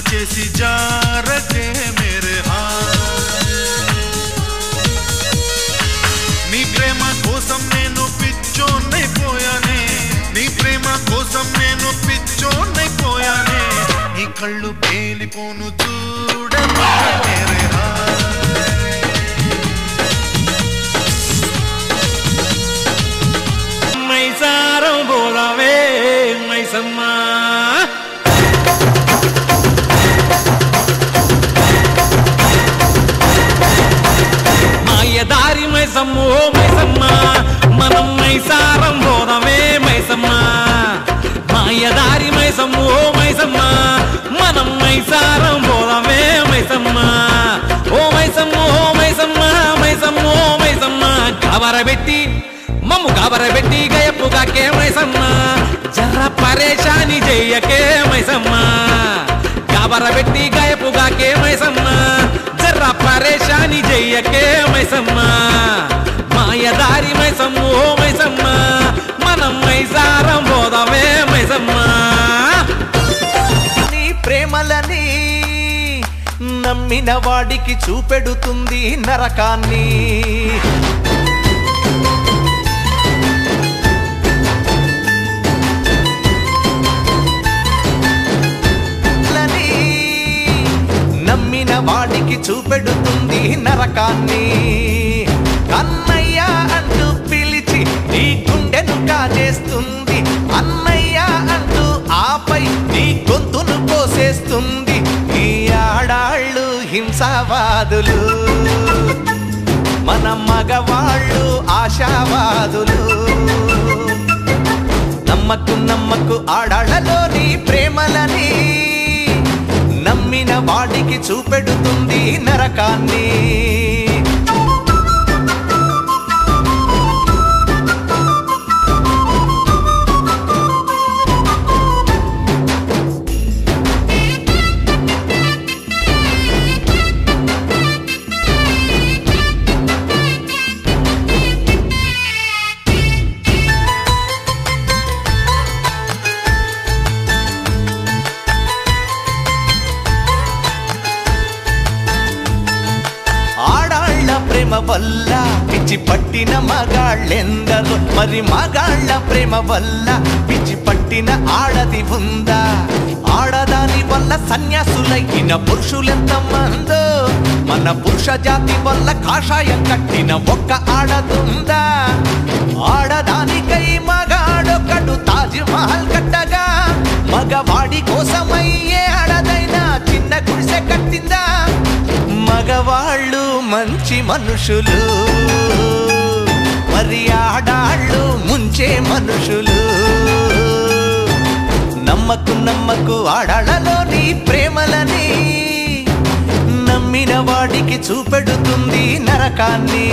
చేసి జారకే మేరే నీ ప్రేమ కోసం నేను పిచ్చోన్నైపోయానే నీ ప్రేమ కోసం నేను పిచ్చోన్నైపోయానే నీ కళ్ళు పేలిపోను చూడకే మేరే మైసారం బోలవే మైసమ్మా మాయదారి మైసమ్మ ఓ మైసమ్మ మనం మైసారం బోలవే మైసమ్మ మాయదారి మైసమ్మ ఓ మైసమ్మ మనం మైసారం బోలవే మైసమ్మ ఓ మైసమ్మ ఓ మైసమ్మ మైసమ్మ ఓ మైసమ్మ కవరబెట్టి మమ్ము కాబరబెట్టి గయపుగాకే మైసమ్మ జర్ర పరేషాని చెయ్యకే మైసమ్మ కాబరబెట్టి గయపుగాకే మైసమ్మ జర్ర పరేషాని చెయ్యకే మైసమ్మ మాయదారి మైసమ్మ ఓ మైసమ్మ మనం మైసారం పోదామే మైసమ్మ నీ ప్రేమలని నమ్మిన వాడికి చూపెడుతుంది నరకాన్ని నమ్మిన వాడికి చూపెడుతుంది నరకాన్ని అన్నయ్య అంటూ పిలిచి నీ గుండెను కాజేస్తుంది అన్నయ్య అంటూ ఆపై నీ గొంతును కోసేస్తుంది ఈ ఆడాళ్ళు హింసావాదులు మన మగవాళ్ళు ఆశావాదులు నమ్మకు నమ్మకు ఆడాళ్ళలోని ప్రేమలని నమ్మిన వాడికి చూపెడుతుంది నరకాన్ని ప్రేమ వల్ల పిచ్చి పట్టిన మగాళ్ళెందరో మరి మగాళ్ళ ప్రేమ వల్ల పిచ్చి పట్టిన ఆడది ఉందా ఆడదాని వల్ల సన్యాసులైన పురుషులెంత మందో మన పురుష జాతి వల్ల కాషాయం కట్టిన ఒక్క ఆడదుందా ఆడదానికై మగాడొక్కడు తాజ్ మహల్ కట్టగా మగవాడి కోసమయ్యే ఆడదైనా చిన్న గుడిసె కట్టిందా మగవాళ్ళు మంచి మనుషులు మరి ఆడాళ్ళు ముంచే మనుషులు నమ్మకు నమ్మకు ఆడాళ్ళలోని ప్రేమలని నమ్మిన వాడికి చూపెడుతుంది నరకాన్ని